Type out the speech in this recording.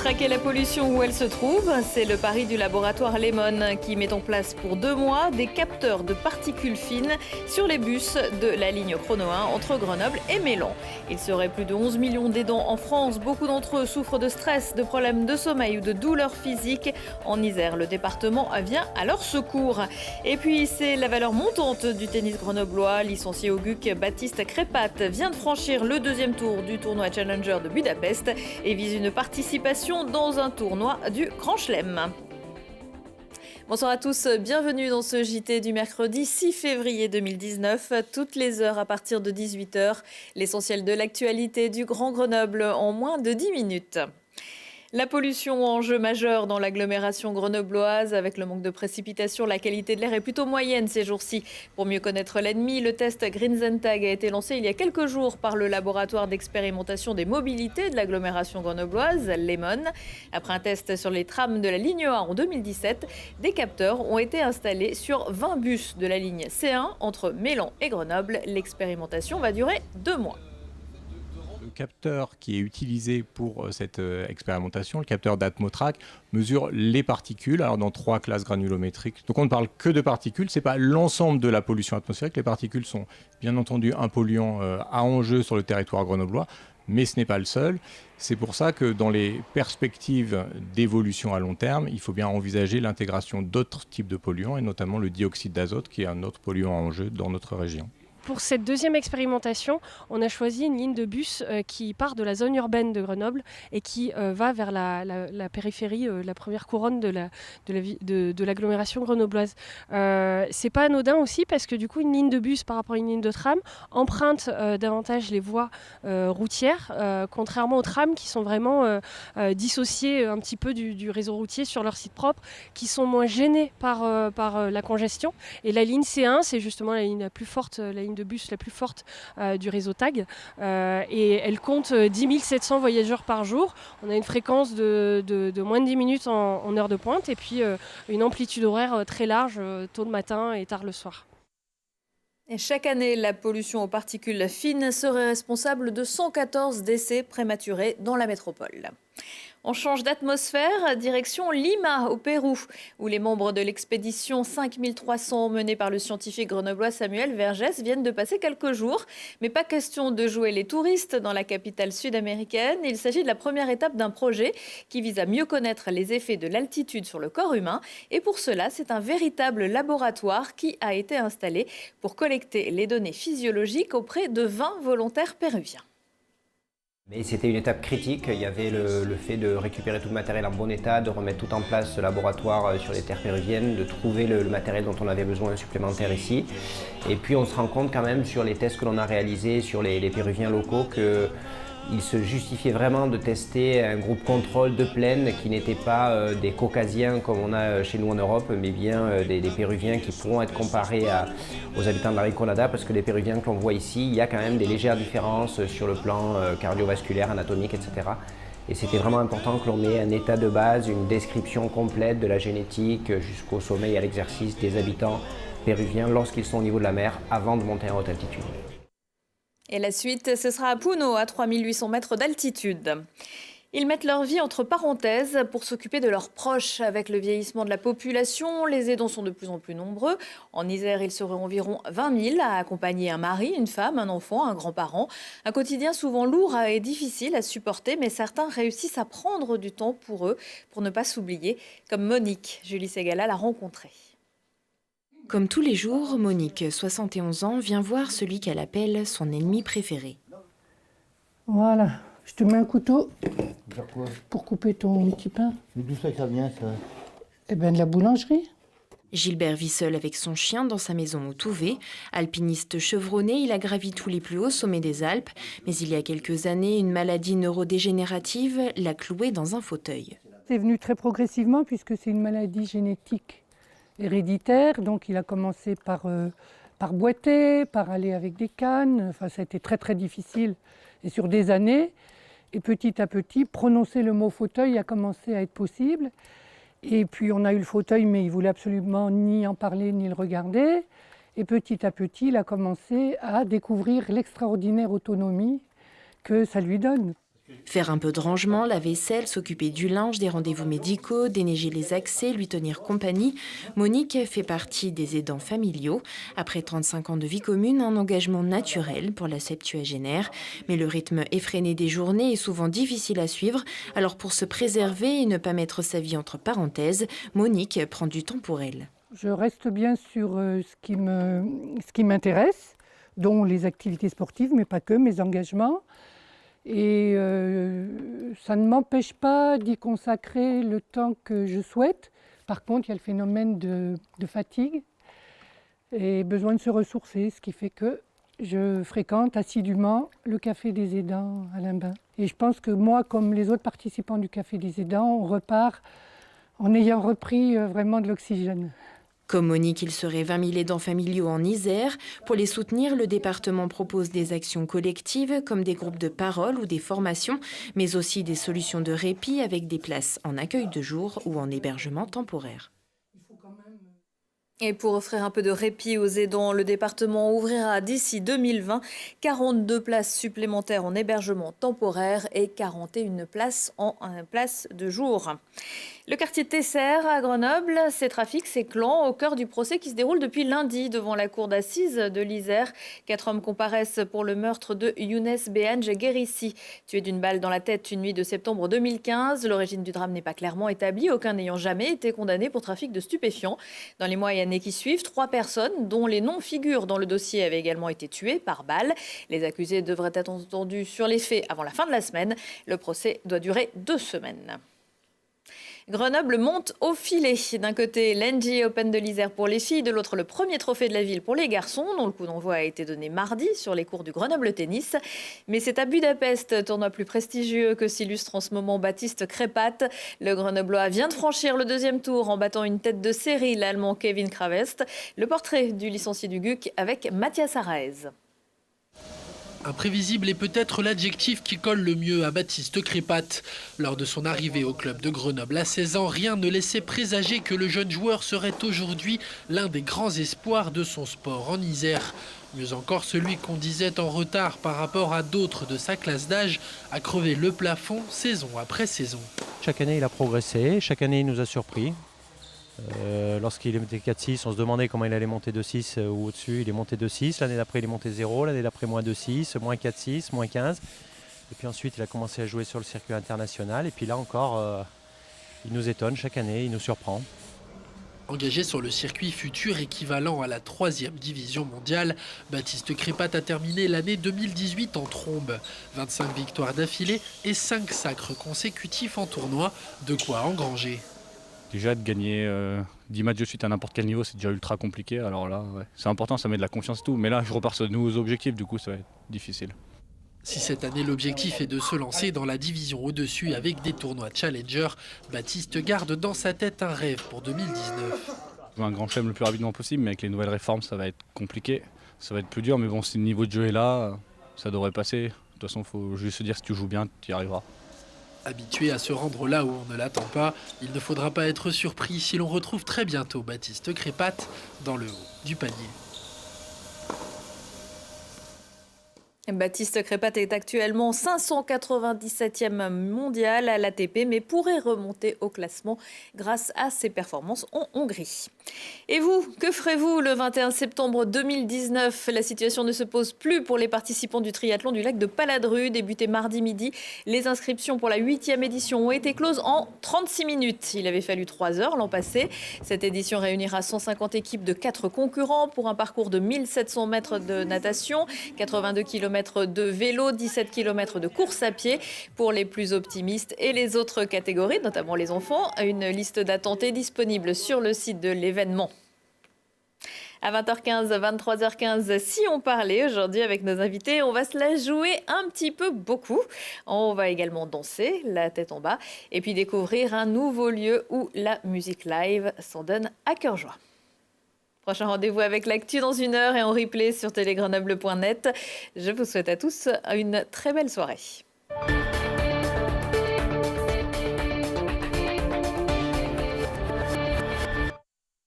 Traquer la pollution où elle se trouve, c'est le pari du laboratoire Lemon qui met en place pour 2 mois des capteurs de particules fines sur les bus de la ligne Chrono 1 entre Grenoble et Mélan. Il serait plus de 11 millions d'aidants en France. Beaucoup d'entre eux souffrent de stress, de problèmes de sommeil ou de douleurs physiques. En Isère, le département vient à leur secours. Et puis, c'est la valeur montante du tennis grenoblois. Licencié au GUC, Baptiste Crépat vient de franchir le 2e tour du tournoi Challenger de Budapest et vise une participation dans un tournoi du Grand Chelem. Bonsoir à tous, bienvenue dans ce JT du mercredi 6 février 2019, toutes les heures à partir de 18h, l'essentiel de l'actualité du Grand Grenoble en moins de 10 minutes. La pollution, enjeu majeur dans l'agglomération grenobloise. Avec le manque de précipitations, la qualité de l'air est plutôt moyenne ces jours-ci. Pour mieux connaître l'ennemi, le test Green/Tag a été lancé il y a quelques jours par le laboratoire d'expérimentation des mobilités de l'agglomération grenobloise, Lemon. Après un test sur les trams de la ligne A en 2017, des capteurs ont été installés sur 20 bus de la ligne C1 entre Mélan et Grenoble. L'expérimentation va durer 2 mois. Le capteur qui est utilisé pour cette expérimentation, le capteur d'Atmotrack, mesure les particules dans 3 classes granulométriques. Donc on ne parle que de particules, ce n'est pas l'ensemble de la pollution atmosphérique. Les particules sont bien entendu un polluant à enjeu sur le territoire grenoblois, mais ce n'est pas le seul. C'est pour ça que dans les perspectives d'évolution à long terme, il faut bien envisager l'intégration d'autres types de polluants, et notamment le dioxyde d'azote, qui est un autre polluant à enjeu dans notre région. Pour cette 2e expérimentation, on a choisi une ligne de bus qui part de la zone urbaine de Grenoble et qui va vers la périphérie, la première couronne de l'agglomération grenobloise. C'est pas anodin aussi parce que du coup une ligne de bus par rapport à une ligne de tram emprunte davantage les voies routières, contrairement aux trams qui sont vraiment dissociés un petit peu du réseau routier sur leur site propre, qui sont moins gênés par la congestion. Et la ligne C1, c'est justement la ligne la plus forte, la ligne de bus la plus forte du réseau TAG et elle compte 10 700 voyageurs par jour. On a une fréquence de moins de 10 minutes en heure de pointe et puis une amplitude horaire très large tôt le matin et tard le soir. Et chaque année, la pollution aux particules fines serait responsable de 114 décès prématurés dans la métropole. On change d'atmosphère, direction Lima, au Pérou, où les membres de l'expédition 5300 menée par le scientifique grenoblois Samuel Vergès viennent de passer quelques jours. Mais pas question de jouer les touristes dans la capitale sud-américaine. Il s'agit de la première étape d'un projet qui vise à mieux connaître les effets de l'altitude sur le corps humain. Et pour cela, c'est un véritable laboratoire qui a été installé pour collecter les données physiologiques auprès de 20 volontaires péruviens. Mais c'était une étape critique, il y avait le fait de récupérer tout le matériel en bon état, de remettre tout en place ce laboratoire sur les terres péruviennes, de trouver le matériel dont on avait besoin supplémentaire ici. Et puis on se rend compte quand même sur les tests que l'on a réalisés sur les Péruviens locaux qu'il se justifiait vraiment de tester un groupe contrôle de plaine qui n'était pas des Caucasiens comme on a chez nous en Europe, mais bien des Péruviens qui pourront être comparés aux habitants de la Rinconada, parce que les Péruviens que l'on voit ici, il y a quand même des légères différences sur le plan cardiovasculaire, anatomique, etc. Et c'était vraiment important que l'on ait un état de base, une description complète de la génétique jusqu'au sommeil et à l'exercice des habitants péruviens lorsqu'ils sont au niveau de la mer avant de monter en haute altitude. Et la suite, ce sera à Puno, à 3800 mètres d'altitude. Ils mettent leur vie entre parenthèses pour s'occuper de leurs proches. Avec le vieillissement de la population, les aidants sont de plus en plus nombreux. En Isère, ils seraient environ 20 000 à accompagner un mari, une femme, un enfant, un grand-parent. Un quotidien souvent lourd et difficile à supporter, mais certains réussissent à prendre du temps pour eux, pour ne pas s'oublier, comme Monique. Julie Segala l'a rencontrée. Comme tous les jours, Monique, 71 ans, vient voir celui qu'elle appelle son ennemi préféré. Voilà, je te mets un couteau Faire quoi? pour couper ton petit pain. Mais d'où ça vient, ça? Eh bien, de la boulangerie. Gilbert vit seul avec son chien dans sa maison au Touvet. Alpiniste chevronné, il a gravi tous les plus hauts sommets des Alpes. Mais il y a quelques années, une maladie neurodégénérative l'a cloué dans un fauteuil. C'est venu très progressivement puisque c'est une maladie génétique héréditaire. Donc il a commencé par boiter, par aller avec des cannes. Enfin, ça a été très très difficile. Et sur des années, et petit à petit, prononcer le mot fauteuil a commencé à être possible. Et puis on a eu le fauteuil, mais il ne voulait absolument ni en parler ni le regarder. Et petit à petit, il a commencé à découvrir l'extraordinaire autonomie que ça lui donne. Faire un peu de rangement, la vaisselle, s'occuper du linge, des rendez-vous médicaux, déneiger les accès, lui tenir compagnie. Monique fait partie des aidants familiaux. Après 35 ans de vie commune, un engagement naturel pour la septuagénaire. Mais le rythme effréné des journées est souvent difficile à suivre. Alors pour se préserver et ne pas mettre sa vie entre parenthèses, Monique prend du temps pour elle. Je reste bien sur ce qui m'intéresse, dont les activités sportives, mais pas que, mes engagements. Et ça ne m'empêche pas d'y consacrer le temps que je souhaite. Par contre, il y a le phénomène de fatigue et besoin de se ressourcer, ce qui fait que je fréquente assidûment le Café des aidants à Limbin. Et je pense que moi, comme les autres participants du Café des aidants, on repart en ayant repris vraiment de l'oxygène. Comme Monique, il serait 20 000 aidants familiaux en Isère. Pour les soutenir, le département propose des actions collectives comme des groupes de parole ou des formations, mais aussi des solutions de répit avec des places en accueil de jour ou en hébergement temporaire. Et pour offrir un peu de répit aux aidants, le département ouvrira d'ici 2020 42 places supplémentaires en hébergement temporaire et 41 places en place de jour. Le quartier de Tesser à Grenoble, ses trafics, ses clans au cœur du procès qui se déroule depuis lundi devant la cour d'assises de l'Isère. 4 hommes comparaissent pour le meurtre de Younes Behanj Guérissi, tué d'une balle dans la tête une nuit de septembre 2015. L'origine du drame n'est pas clairement établie, aucun n'ayant jamais été condamné pour trafic de stupéfiants. Dans les mois et années qui suivent, 3 personnes, dont les noms figurent dans le dossier, avaient également été tuées par balle. Les accusés devraient être entendus sur les faits avant la fin de la semaine. Le procès doit durer 2 semaines. Grenoble monte au filet. D'un côté, l'NG Open de l'Isère pour les filles, de l'autre, le premier trophée de la ville pour les garçons, dont le coup d'envoi a été donné mardi sur les cours du Grenoble Tennis. Mais c'est à Budapest, tournoi plus prestigieux, que s'illustre en ce moment Baptiste Crépat. Le Grenoblois vient de franchir le 2e tour en battant une tête de série, l'Allemand Kevin Kravest. Le portrait du licencié du GUC avec Mathias Araez. Imprévisible est peut-être l'adjectif qui colle le mieux à Baptiste Crépat. Lors de son arrivée au club de Grenoble à 16 ans, rien ne laissait présager que le jeune joueur serait aujourd'hui l'un des grands espoirs de son sport en Isère. Mieux encore, celui qu'on disait en retard par rapport à d'autres de sa classe d'âge a crevé le plafond saison après saison. Chaque année, il a progressé, chaque année, il nous a surpris. Lorsqu'il était 4-6, on se demandait comment il allait monter de 6 ou au-dessus. Il est monté de 6, l'année d'après il est monté 0, l'année d'après moins 2-6, moins 4-6, moins 15. Et puis ensuite il a commencé à jouer sur le circuit international. Et puis là encore, il nous étonne chaque année, il nous surprend. Engagé sur le circuit futur équivalent à la 3e division mondiale, Baptiste Crépat a terminé l'année 2018 en trombe. 25 victoires d'affilée et 5 sacres consécutifs en tournoi, de quoi engranger. Déjà de gagner 10 matchs de suite à n'importe quel niveau, c'est déjà ultra compliqué. Alors là, ouais, c'est important, ça met de la confiance et tout. Mais là, je repars sur de nouveaux objectifs, du coup, ça va être difficile. Si cette année, l'objectif est de se lancer dans la division au-dessus avec des tournois Challenger, Baptiste garde dans sa tête un rêve pour 2019. Jouer un grand chelem le plus rapidement possible, mais avec les nouvelles réformes, ça va être compliqué. Ça va être plus dur, mais bon, si le niveau de jeu est là, ça devrait passer. De toute façon, il faut juste se dire, si tu joues bien, tu y arriveras. Habitué à se rendre là où on ne l'attend pas, il ne faudra pas être surpris si l'on retrouve très bientôt Baptiste Crépat dans le haut du panier. Baptiste Crépat est actuellement 597e mondial à l'ATP, mais pourrait remonter au classement grâce à ses performances en Hongrie. Et vous, que ferez-vous le 21 septembre 2019 ? La situation ne se pose plus pour les participants du triathlon du lac de Paladru, débuté mardi midi. Les inscriptions pour la 8e édition ont été closes en 36 minutes. Il avait fallu 3 heures l'an passé. Cette édition réunira 150 équipes de 4 concurrents pour un parcours de 1700 mètres de natation, 82 km de vélo, 17 km de course à pied. Pour les plus optimistes et les autres catégories, notamment les enfants, une liste d'attente est disponible sur le site de l'événement. À 20h15, 23h15, si on parlait aujourd'hui avec nos invités, on va se la jouer un petit peu beaucoup. On va également danser, la tête en bas, et puis découvrir un nouveau lieu où la musique live s'en donne à cœur joie. Prochain rendez-vous avec l'actu dans 1 heure et en replay sur télégrenoble.net. Je vous souhaite à tous une très belle soirée.